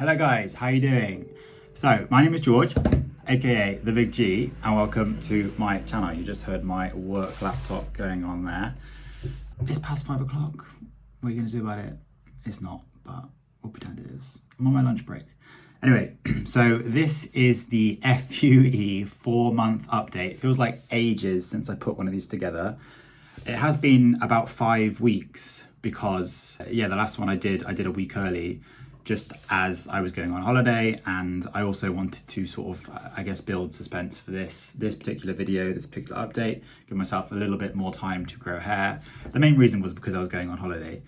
Hello guys, how you doing? So, my name is George, aka The Big G, and welcome to my channel. You just heard my work laptop going on there. It's past 5 o'clock. What are you gonna do about it? It's not, but we'll pretend it is. I'm on my lunch break. Anyway, so this is the FUE 4-month update. It feels like ages since I put one of these together. It has been about 5 weeks because, the last one I did a week early, just as I was going on holiday, and I also wanted to sort of, build suspense for this particular video, this particular update, give myself a little bit more time to grow hair. The main reason was because I was going on holiday.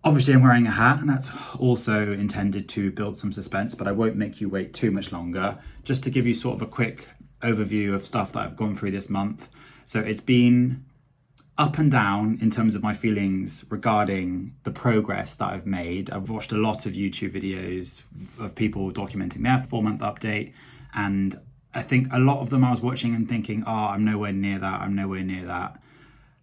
Obviously, I'm wearing a hat, and that's also intended to build some suspense, but I won't make you wait too much longer. Just to give you sort of a quick overview of stuff that I've gone through this month. So it's been up and down in terms of my feelings regarding the progress that I've made. I've watched a lot of YouTube videos of people documenting their 4-month update, and I think a lot of them I was watching and thinking, I'm nowhere near that, I'm nowhere near that.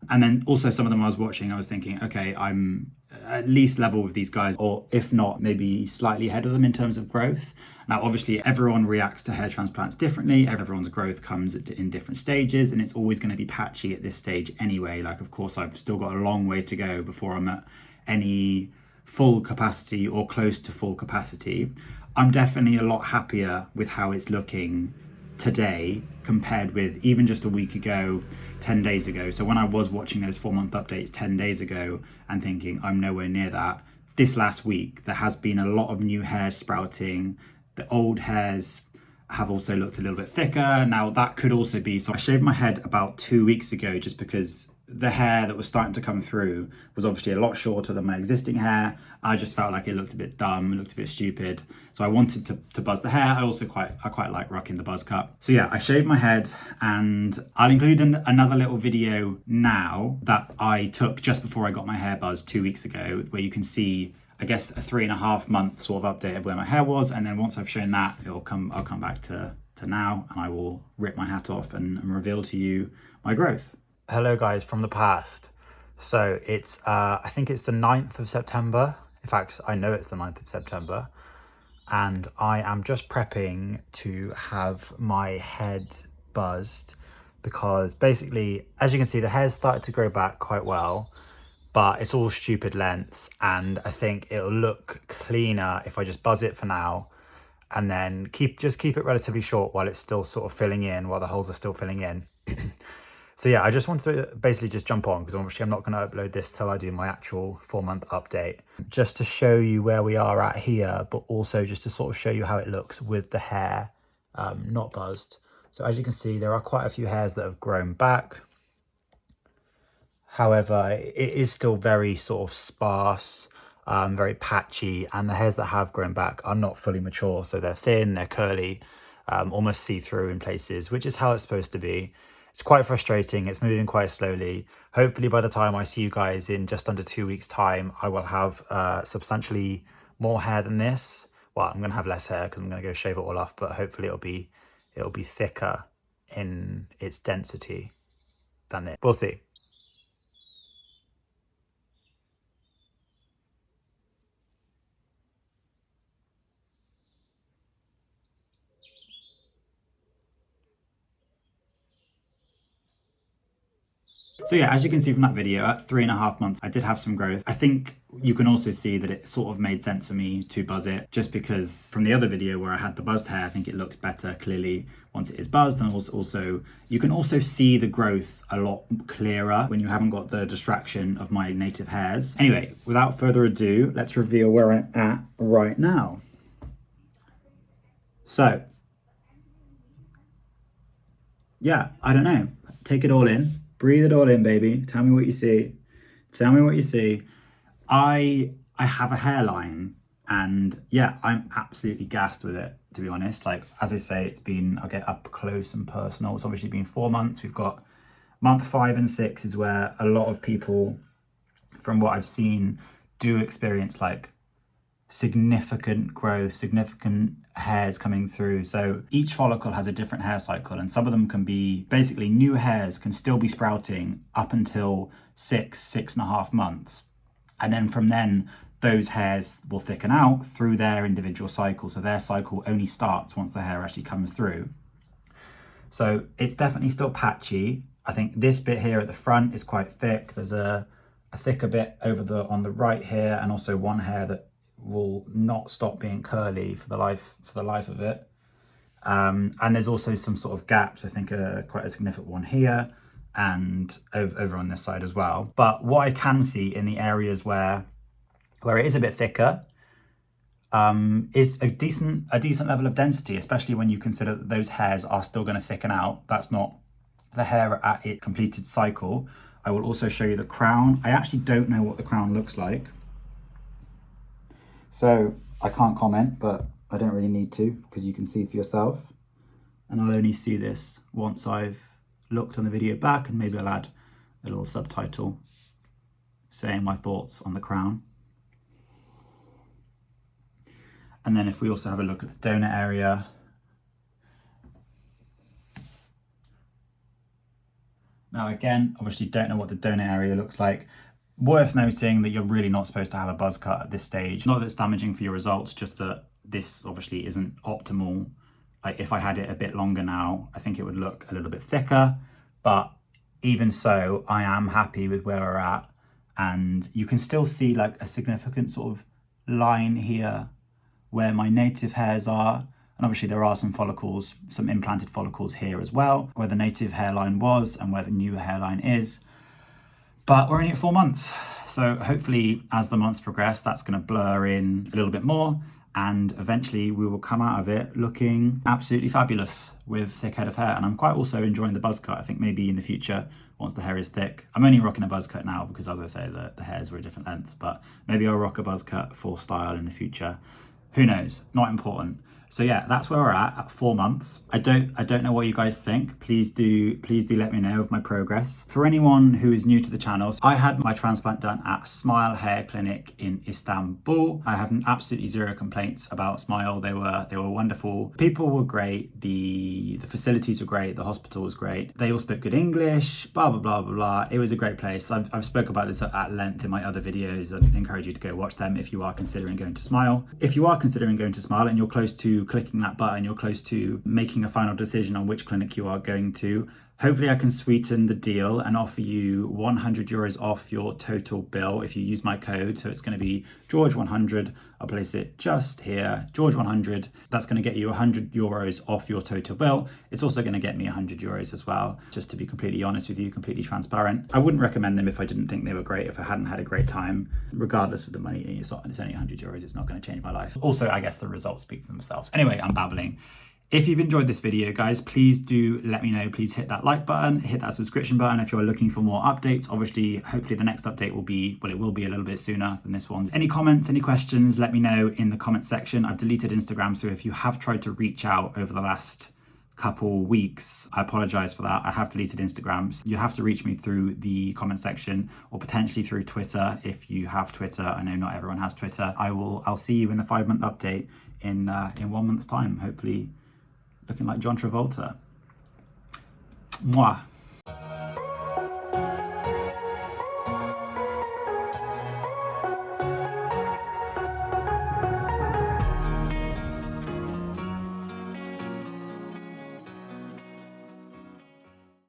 And then also some of them I was watching, I was thinking, okay, I'm at least level with these guys, or if not, maybe slightly ahead of them in terms of growth. Now, obviously, everyone reacts to hair transplants differently. Everyone's growth comes in different stages, and it's always going to be patchy at this stage anyway. Like, of course, I've still got a long way to go before I'm at any full capacity or close to full capacity. I'm definitely a lot happier with how it's looking today compared with even just a week ago, 10 days ago. So when I was watching those 4-month updates 10 days ago and thinking I'm nowhere near that, this last week there has been a lot of new hairs sprouting. The old hairs have also looked a little bit thicker. Now that could also be, so I shaved my head about 2 weeks ago just because the hair that was starting to come through was obviously a lot shorter than my existing hair. I just felt like it looked a bit dumb, it looked a bit stupid. So I wanted to buzz the hair. I quite like rocking the buzz cut. So yeah, I shaved my head, and I'll include another little video now that I took just before I got my hair buzzed 2 weeks ago, where you can see, I guess, a 3.5 month sort of update of where my hair was. And then once I've shown that, I'll come back to now, and I will rip my hat off and reveal to you my growth. Hello guys from the past. So it's, I think it's the 9th of September. In fact, I know it's the 9th of September. And I am just prepping to have my head buzzed because basically, as you can see, the hair's started to grow back quite well, but it's all stupid lengths. And I think it'll look cleaner if I just buzz it for now and then keep it relatively short while it's still sort of filling in, while the holes are still filling in. So yeah, I just wanted to basically just jump on because obviously I'm not going to upload this till I do my actual 4-month update, just to show you where we are at here, but also just to sort of show you how it looks with the hair not buzzed. So as you can see, there are quite a few hairs that have grown back. However, it is still very sort of sparse, very patchy, and the hairs that have grown back are not fully mature. So they're thin, they're curly, almost see-through in places, which is how it's supposed to be. It's quite frustrating. It's moving quite slowly. Hopefully by the time I see you guys in just under 2 weeks time, I will have substantially more hair than this. Well, I'm going to have less hair because I'm going to go shave it all off, but hopefully it'll be thicker in its density than it. We'll see. So yeah, as you can see from that video, at 3.5 months, I did have some growth. I think you can also see that it sort of made sense for me to buzz it, just because from the other video where I had the buzzed hair, I think it looks better clearly once it is buzzed. And also you can also see the growth a lot clearer when you haven't got the distraction of my native hairs. Anyway, without further ado, let's reveal where I'm at right now. So yeah, I don't know. Take it all in. Breathe it all in, baby. Tell me what you see. Tell me what you see. I have a hairline, and yeah, I'm absolutely gassed with it, to be honest. Like, as I say, I'll get up close and personal. It's obviously been 4 months. We've got month 5 and 6 is where a lot of people, from what I've seen, do experience like significant growth, significant hairs coming through. So each follicle has a different hair cycle, and some of them can be basically new hairs can still be sprouting up until 6.5 months. And then from then those hairs will thicken out through their individual cycle. So their cycle only starts once the hair actually comes through. So it's definitely still patchy. I think this bit here at the front is quite thick. There's a thicker bit on the right here, and also one hair that will not stop being curly for the life of it. And there's also some sort of gaps, I think quite a significant one here and over on this side as well. But what I can see in the areas where it is a bit thicker is a decent level of density, especially when you consider that those hairs are still going to thicken out. That's not the hair at its completed cycle. I will also show you the crown. I actually don't know what the crown looks like, so I can't comment, but I don't really need to, because you can see for yourself. And I'll only see this once I've looked on the video back, and maybe I'll add a little subtitle saying my thoughts on the crown. And then if we also have a look at the donut area, now again, obviously don't know what the donut area looks like. Worth noting that you're really not supposed to have a buzz cut at this stage. Not that it's damaging for your results, just that this obviously isn't optimal. Like if I had it a bit longer now, I think it would look a little bit thicker, but even so, I am happy with where we're at. And you can still see like a significant sort of line here where my native hairs are. And obviously there are some follicles, some implanted follicles here as well, where the native hairline was and where the new hairline is. But we're only at 4 months. So hopefully as the months progress, that's going to blur in a little bit more. And eventually we will come out of it looking absolutely fabulous with thick head of hair. And I'm quite also enjoying the buzz cut. I think maybe in the future, once the hair is thick, I'm only rocking a buzz cut now because, as I say, the hairs were a different lengths, but maybe I'll rock a buzz cut for style in the future. Who knows? Not important. So yeah, that's where we're at 4 months. I don't know what you guys think. Please do let me know of my progress. For anyone who is new to the channel, I had my transplant done at Smile Hair Clinic in Istanbul. I have absolutely zero complaints about Smile. They were wonderful. People were great. The facilities were great. The hospital was great. They all spoke good English. Blah blah blah blah blah. It was a great place. I've spoke about this at length in my other videos. I'd encourage you to go watch them if you are considering going to Smile. If you are considering going to Smile and you're close to clicking that button, you're close to making a final decision on which clinic you are going to, hopefully I can sweeten the deal and offer you 100 euros off your total bill if you use my code. So it's going to be George100. I'll place it just here, George100. That's going to get you 100 euros off your total bill. It's also going to get me 100 euros as well. Just to be completely honest with you, completely transparent. I wouldn't recommend them if I didn't think they were great, if I hadn't had a great time. Regardless of the money, it's only 100 euros. It's not going to change my life. Also, I guess the results speak for themselves. Anyway, I'm babbling. If you've enjoyed this video, guys, please do let me know. Please hit that like button, hit that subscription button if you're looking for more updates. Obviously, hopefully the next update will be, well, it will be a little bit sooner than this one. Any comments, any questions, let me know in the comment section. I've deleted Instagram, so if you have tried to reach out over the last couple weeks, I apologize for that. I have deleted Instagram. So you have to reach me through the comment section or potentially through Twitter if you have Twitter. I know not everyone has Twitter. I'll see you in the 5-month update in 1 month's time, hopefully looking like John Travolta. Mwah.